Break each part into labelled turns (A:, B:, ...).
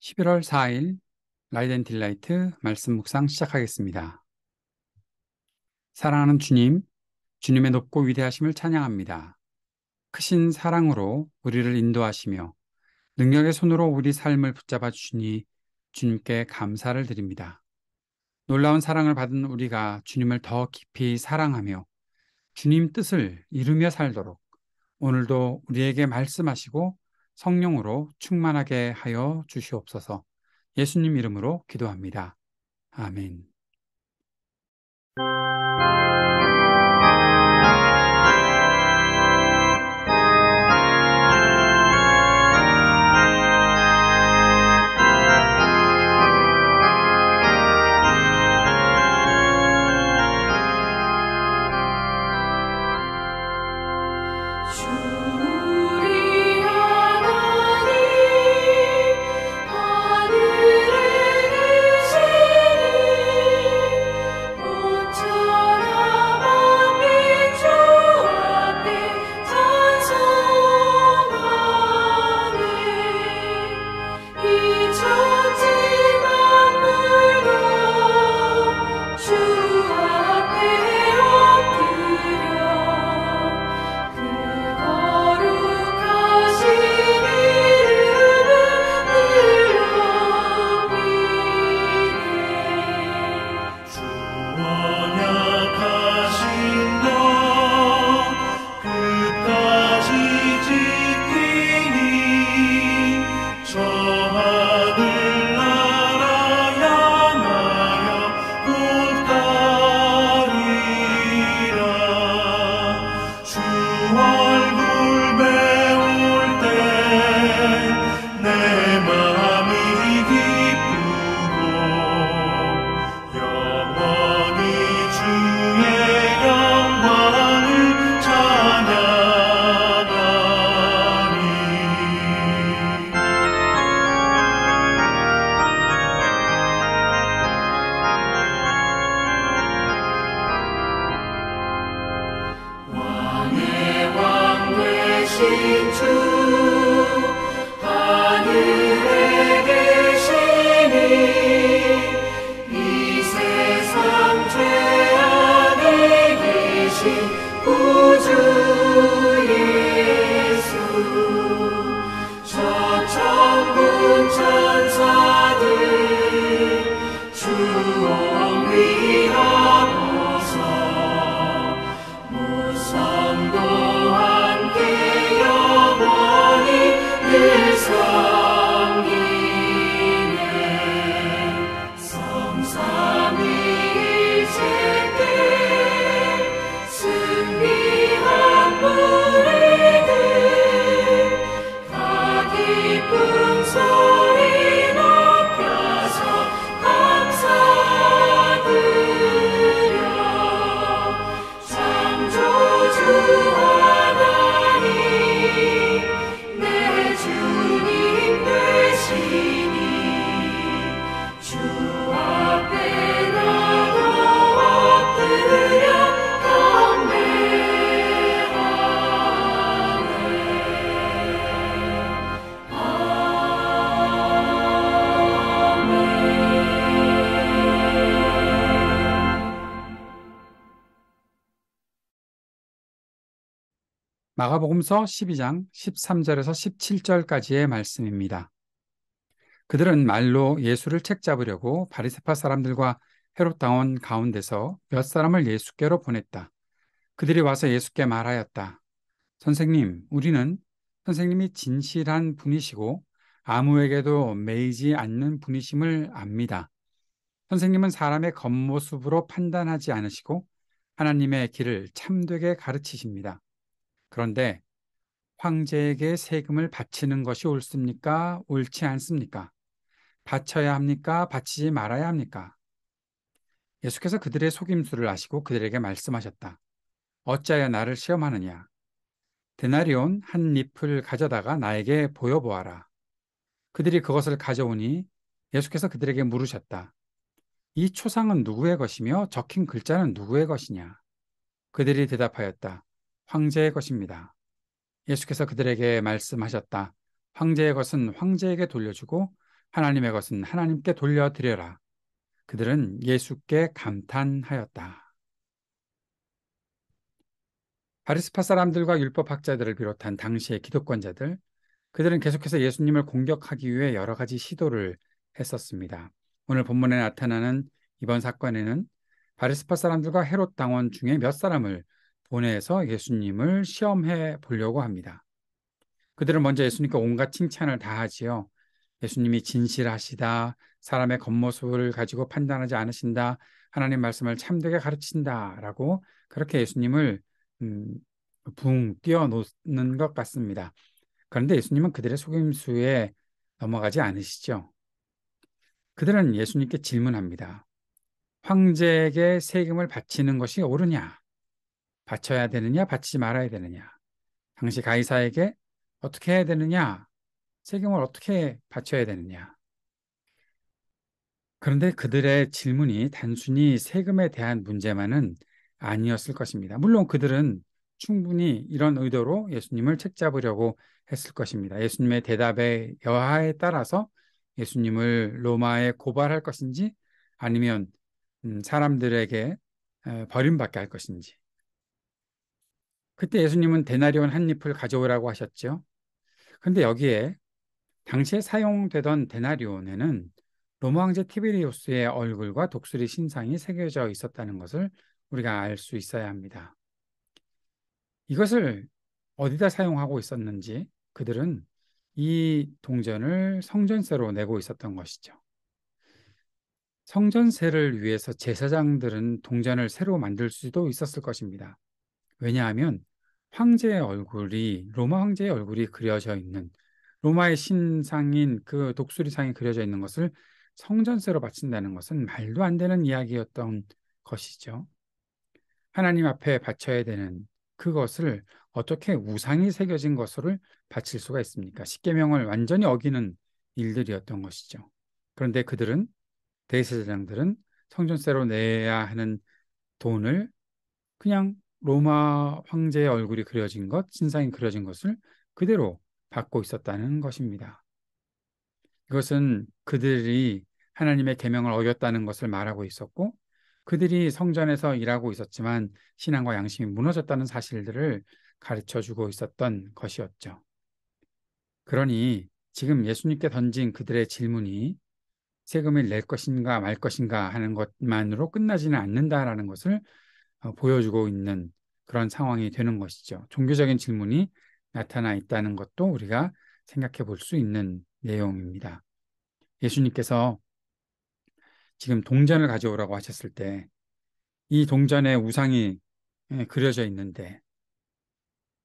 A: 11월 4일 라이덴 딜라이트 말씀 묵상 시작하겠습니다. 사랑하는 주님, 주님의 높고 위대하심을 찬양합니다. 크신 사랑으로 우리를 인도하시며 능력의 손으로 우리 삶을 붙잡아 주시니 주님께 감사를 드립니다. 놀라운 사랑을 받은 우리가 주님을 더 깊이 사랑하며 주님 뜻을 이루며 살도록 오늘도 우리에게 말씀하시고 성령으로 충만하게 하여 주시옵소서. 예수님 이름으로 기도합니다. 아멘.
B: 우리 하나님 하늘에 계시니 모처럼 빛 주 앞에 찬송하네. 이 천지 만물도 주 앞에 엎드려 그 거룩하신 이름을 높이네.
C: 주 언약하신 것 끝까지 지키니 저 하늘나라 향하여 곧 가리라. 주 얼굴 배울 때 내 마음이 기쁘고 영원히 주의 영광을 찬양하리.
B: 왕의 왕 되신 주 하늘에 계시니 이 세상 죄악에 계신 구주 예수 저 천군 천사들 주 옹위하고서 무성도 함께 영원히 늘 섬기네. 성삼위일체 때 승리한 무리들 다 기쁜 소리 높여서 감사드려. 창조주 하나님 내 주님 되시니 주 앞에 나도 엎드려 경배하네.
A: 마가복음서 12장 13절에서 17절까지의 말씀입니다. 그들은 말로 예수를 책잡으려고 바리새파 사람들과 헤롯 당원 가운데서 몇 사람을 예수께로 보냈다. 그들이 와서 예수께 말하였다. 선생님, 우리는 선생님이 진실한 분이시고 아무에게도 매이지 않는 분이심을 압니다. 선생님은 사람의 겉모습으로 판단하지 않으시고 하나님의 길을 참되게 가르치십니다. 그런데 황제에게 세금을 바치는 것이 옳습니까? 옳지 않습니까? 바쳐야 합니까? 바치지 말아야 합니까? 예수께서 그들의 속임수를 아시고 그들에게 말씀하셨다. 어찌하여 나를 시험하느냐? 데나리온 한 잎을 가져다가 나에게 보여보아라. 그들이 그것을 가져오니 예수께서 그들에게 물으셨다. 이 초상은 누구의 것이며 적힌 글자는 누구의 것이냐? 그들이 대답하였다. 황제의 것입니다. 예수께서 그들에게 말씀하셨다. 황제의 것은 황제에게 돌려주고 하나님의 것은 하나님께 돌려드려라. 그들은 예수께 감탄하였다. 바리새파 사람들과 율법학자들을 비롯한 당시의 기독권자들, 그들은 계속해서 예수님을 공격하기 위해 여러 가지 시도를 했었습니다. 오늘 본문에 나타나는 이번 사건에는 바리새파 사람들과 헤롯 당원 중에 몇 사람을 보내서 예수님을 시험해 보려고 합니다. 그들은 먼저 예수님께 온갖 칭찬을 다 하지요. 예수님이 진실하시다, 사람의 겉모습을 가지고 판단하지 않으신다, 하나님 말씀을 참되게 가르친다라고 그렇게 예수님을 음, 붕 띄워놓는 것 같습니다. 그런데 예수님은 그들의 속임수에 넘어가지 않으시죠. 그들은 예수님께 질문합니다. 황제에게 세금을 바치는 것이 옳으냐? 바쳐야 되느냐? 바치지 말아야 되느냐? 당시 가이사에게 어떻게 해야 되느냐? 세금을 어떻게 바쳐야 되느냐? 그런데 그들의 질문이 단순히 세금에 대한 문제만은 아니었을 것입니다. 물론 그들은 충분히 이런 의도로 예수님을 책잡으려고 했을 것입니다. 예수님의 대답의 여하에 따라서 예수님을 로마에 고발할 것인지 아니면 사람들에게 버림받게 할 것인지. 그때 예수님은 데나리온 한 잎을 가져오라고 하셨죠. 그런데 여기에 당시에 사용되던 데나리온에는 로마 황제 티베리우스의 얼굴과 독수리 신상이 새겨져 있었다는 것을 우리가 알 수 있어야 합니다. 이것을 어디다 사용하고 있었는지 그들은 이 동전을 성전세로 내고 있었던 것이죠. 성전세를 위해서 제사장들은 동전을 새로 만들 수도 있었을 것입니다. 왜냐하면 로마 황제의 얼굴이 그려져 있는 로마의 신상인 그 독수리상이 그려져 있는 것을 성전세로 바친다는 것은 말도 안 되는 이야기였던 것이죠. 하나님 앞에 바쳐야 되는 그것을 어떻게 우상이 새겨진 것을 바칠 수가 있습니까? 십계명을 완전히 어기는 일들이었던 것이죠. 그런데 대제사장들은 성전세로 내야 하는 돈을 그냥 로마 황제의 얼굴이 그려진 것, 신상이 그려진 것을 그대로 받고 있었다는 것입니다. 이것은 그들이 하나님의 계명을 어겼다는 것을 말하고 있었고 그들이 성전에서 일하고 있었지만 신앙과 양심이 무너졌다는 사실들을 가르쳐 주고 있었던 것이었죠. 그러니 지금 예수님께 던진 그들의 질문이 세금을 낼 것인가 말 것인가 하는 것만으로 끝나지는 않는다라는 것을 보여주고 있는 그런 상황이 되는 것이죠. 종교적인 질문이 나타나 있다는 것도 우리가 생각해 볼 수 있는 내용입니다. 예수님께서 지금 동전을 가져오라고 하셨을 때 이 동전에 우상이 그려져 있는데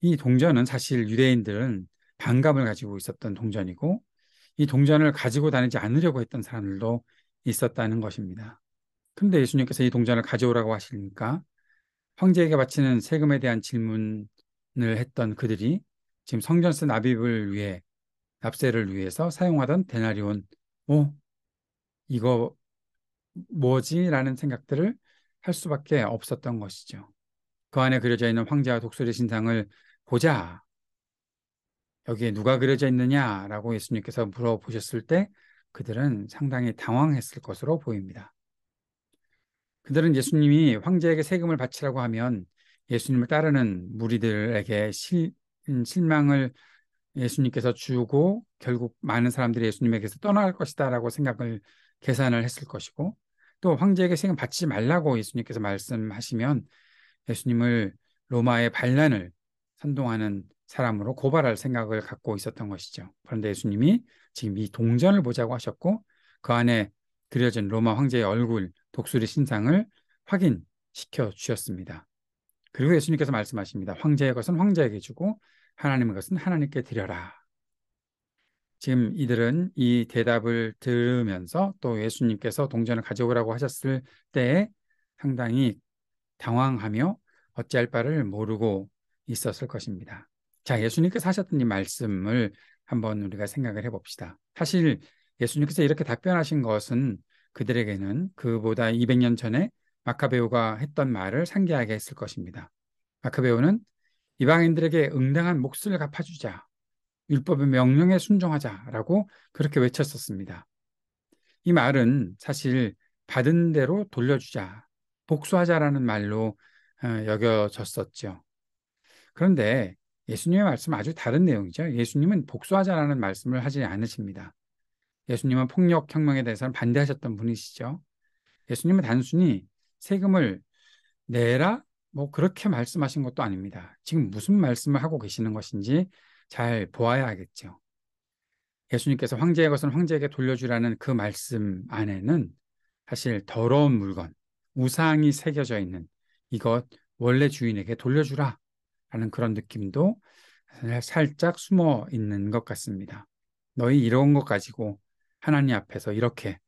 A: 이 동전은 사실 유대인들은 반감을 가지고 있었던 동전이고 이 동전을 가지고 다니지 않으려고 했던 사람들도 있었다는 것입니다. 그런데 예수님께서 이 동전을 가져오라고 하시니까 황제에게 바치는 세금에 대한 질문을 했던 그들이 지금 성전세 납세를 위해서 사용하던 데나리온, 이거 뭐지? 라는 생각들을 할 수밖에 없었던 것이죠. 그 안에 그려져 있는 황제와 독수리 신상을 보자. 여기에 누가 그려져 있느냐라고 예수님께서 물어보셨을 때 그들은 상당히 당황했을 것으로 보입니다. 그들은 예수님이 황제에게 세금을 바치라고 하면 예수님을 따르는 무리들에게 실망을 예수님께서 주고 결국 많은 사람들이 예수님에게서 떠나갈 것이다라고 계산을 했을 것이고 또 황제에게 세금 바치지 말라고 예수님께서 말씀하시면 예수님을 로마의 반란을 선동하는 사람으로 고발할 생각을 갖고 있었던 것이죠. 그런데 예수님이 지금 이 동전을 보자고 하셨고 그 안에 그려진 로마 황제의 얼굴, 독수리 신상을 확인시켜 주셨습니다. 그리고 예수님께서 말씀하십니다. 황제의 것은 황제에게 주고 하나님의 것은 하나님께 드려라. 지금 이들은 이 대답을 들으면서 또 예수님께서 동전을 가져오라고 하셨을 때에 상당히 당황하며 어찌할 바를 모르고 있었을 것입니다. 자, 예수님께서 하셨던 이 말씀을 한번 우리가 생각을 해봅시다. 사실 예수님께서 이렇게 답변하신 것은 그들에게는 그보다 200년 전에 마카베오가 했던 말을 상기하게 했을 것입니다. 마카베오는 이방인들에게 응당한 몫을 갚아주자. 율법의 명령에 순종하자라고 그렇게 외쳤었습니다. 이 말은 사실 받은 대로 돌려주자, 복수하자라는 말로 여겨졌었죠. 그런데 예수님의 말씀은 아주 다른 내용이죠. 예수님은 복수하자라는 말씀을 하지 않으십니다. 예수님은 폭력혁명에 대해서는 반대하셨던 분이시죠. 예수님은 단순히 세금을 내라? 뭐 그렇게 말씀하신 것도 아닙니다. 지금 무슨 말씀을 하고 계시는 것인지 잘 보아야 하겠죠. 예수님께서 황제의 것은 황제에게 돌려주라는 그 말씀 안에는 사실 더러운 물건, 우상이 새겨져 있는 이것 원래 주인에게 돌려주라 라는 그런 느낌도 살짝 숨어 있는 것 같습니다. 너희 이런 것 가지고 하나님 앞에서 이렇게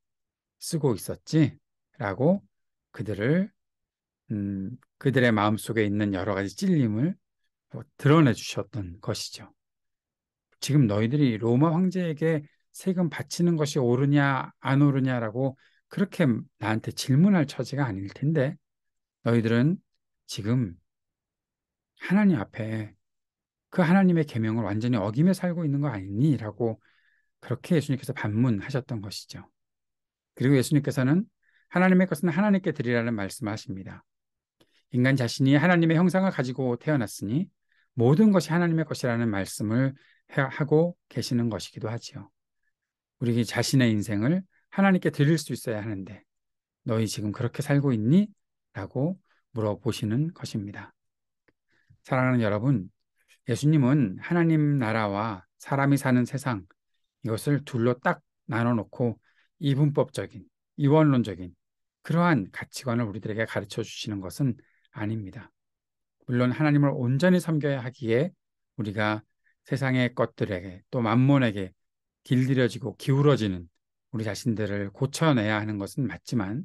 A: 쓰고 있었지? 라고 그들을 그들의 마음속에 있는 여러 가지 찔림을 드러내 주셨던 것이죠. 지금 너희들이 로마 황제에게 세금 바치는 것이 옳으냐 안 옳으냐라고 그렇게 나한테 질문할 처지가 아닐 텐데 너희들은 지금 하나님 앞에 그 하나님의 계명을 완전히 어기며 살고 있는 거 아니니? 라고 그렇게 예수님께서 반문하셨던 것이죠. 그리고 예수님께서는 하나님의 것은 하나님께 드리라는 말씀을 하십니다. 인간 자신이 하나님의 형상을 가지고 태어났으니 모든 것이 하나님의 것이라는 말씀을 하고 계시는 것이기도 하지요. 우리 자신의 인생을 하나님께 드릴 수 있어야 하는데 너희 지금 그렇게 살고 있니? 라고 물어보시는 것입니다. 사랑하는 여러분, 예수님은 하나님 나라와 사람이 사는 세상 이것을 둘로 딱 나눠놓고 이분법적인, 이원론적인 그러한 가치관을 우리들에게 가르쳐 주시는 것은 아닙니다. 물론 하나님을 온전히 섬겨야 하기에 우리가 세상의 것들에게 또 만몬에게 길들여지고 기울어지는 우리 자신들을 고쳐내야 하는 것은 맞지만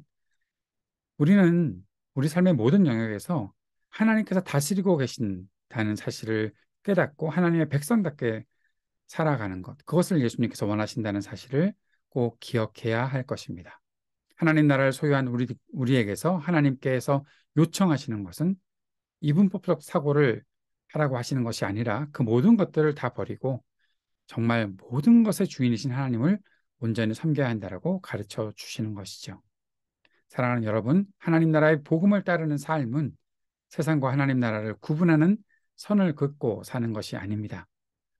A: 우리는 우리 삶의 모든 영역에서 하나님께서 다스리고 계신다는 사실을 깨닫고 하나님의 백성답게 살아가는 것, 그것을 예수님께서 원하신다는 사실을 꼭 기억해야 할 것입니다. 하나님 나라를 소유한 우리에게서 하나님께서 요청하시는 것은 이분법적 사고를 하라고 하시는 것이 아니라 그 모든 것들을 다 버리고 정말 모든 것의 주인이신 하나님을 온전히 섬겨야 한다라고 가르쳐 주시는 것이죠. 사랑하는 여러분, 하나님 나라의 복음을 따르는 삶은 세상과 하나님 나라를 구분하는 선을 긋고 사는 것이 아닙니다.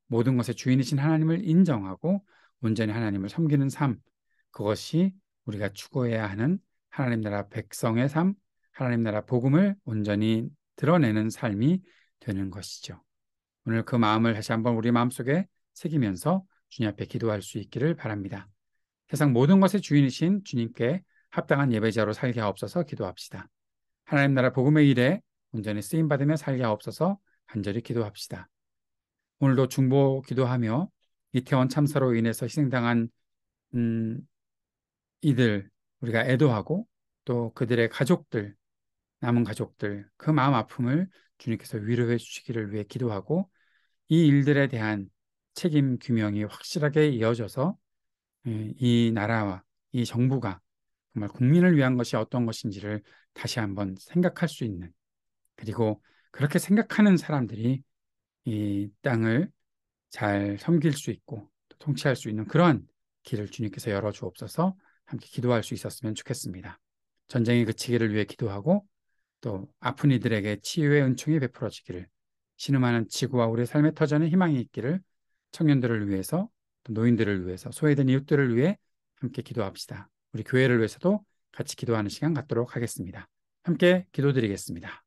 A: 모든 것의 주인이신 하나님을 인정하고 온전히 하나님을 섬기는 삶, 그것이 우리가 추구해야 하는 하나님 나라 백성의 삶, 하나님 나라 복음을 온전히 드러내는 삶이 되는 것이죠. 오늘 그 마음을 다시 한번 우리 마음속에 새기면서 주님 앞에 기도할 수 있기를 바랍니다. 세상 모든 것의 주인이신 주님께 합당한 예배자로 살게 하옵소서 기도합시다. 하나님 나라 복음의 일에 온전히 쓰임받으며 살게 하옵소서 간절히 기도합시다. 오늘도 중보 기도하며 이태원 참사로 인해서 희생당한 이들 우리가 애도하고 또 그들의 가족들, 남은 가족들 그 마음 아픔을 주님께서 위로해 주시기를 위해 기도하고 이 일들에 대한 책임 규명이 확실하게 이어져서 이 나라와 이 정부가 정말 국민을 위한 것이 어떤 것인지를 다시 한번 생각할 수 있는 그리고 그렇게 생각하는 사람들이 이 땅을 잘 섬길 수 있고 또 통치할 수 있는 그러한 길을 주님께서 열어주옵소서 함께 기도할 수 있었으면 좋겠습니다. 전쟁이 그치기를 위해 기도하고 또 아픈 이들에게 치유의 은총이 베풀어지기를 신음하는 지구와 우리의 삶의 터전에 희망이 있기를 청년들을 위해서 또 노인들을 위해서 소외된 이웃들을 위해 함께 기도합시다. 우리 교회를 위해서도 같이 기도하는 시간 갖도록 하겠습니다. 함께 기도드리겠습니다.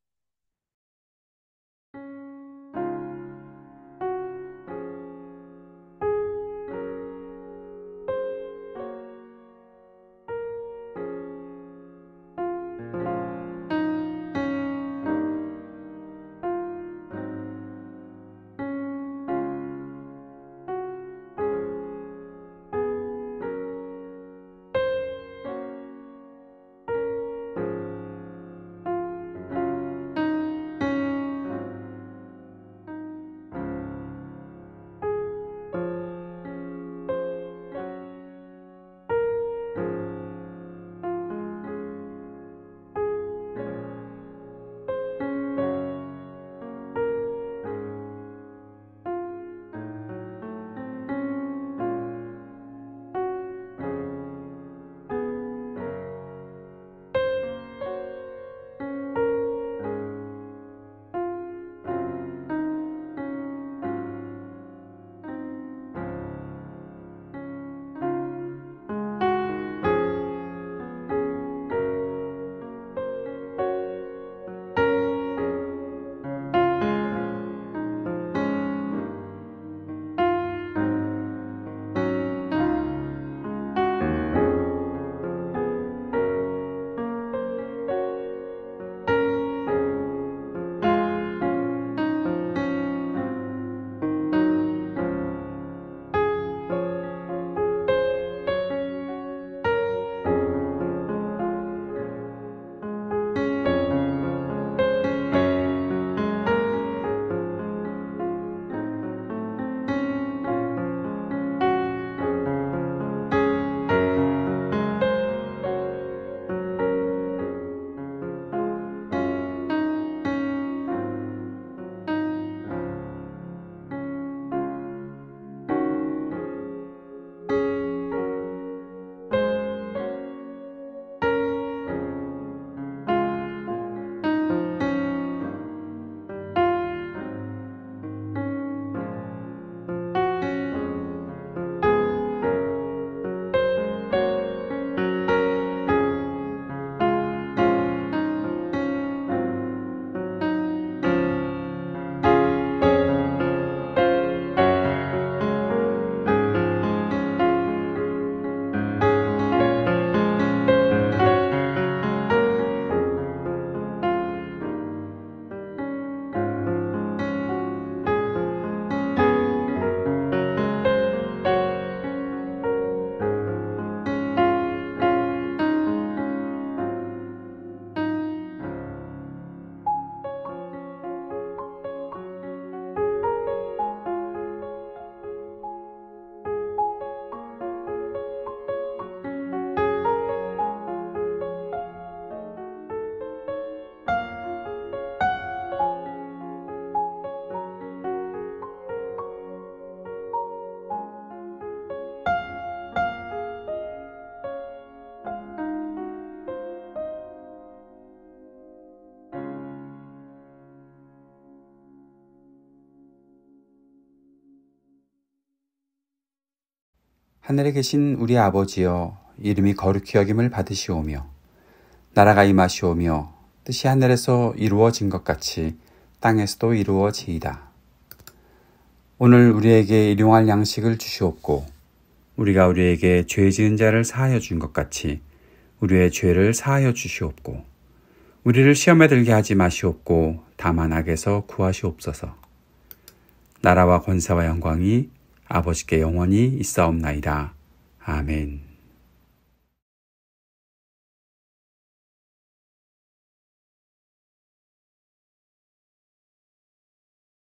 A: 하늘에 계신 우리 아버지여, 이름이 거룩히 여김을 받으시오며 나라가 임하시오며 뜻이 하늘에서 이루어진 것 같이 땅에서도 이루어지이다. 오늘 우리에게 일용할 양식을 주시옵고 우리가 우리에게 죄 지은 자를 사하여 준 것 같이 우리의 죄를 사하여 주시옵고 우리를 시험에 들게 하지 마시옵고 다만 악에서 구하시옵소서. 나라와 권세와 영광이 아버지께 영원히 있사옵나이다. 아멘.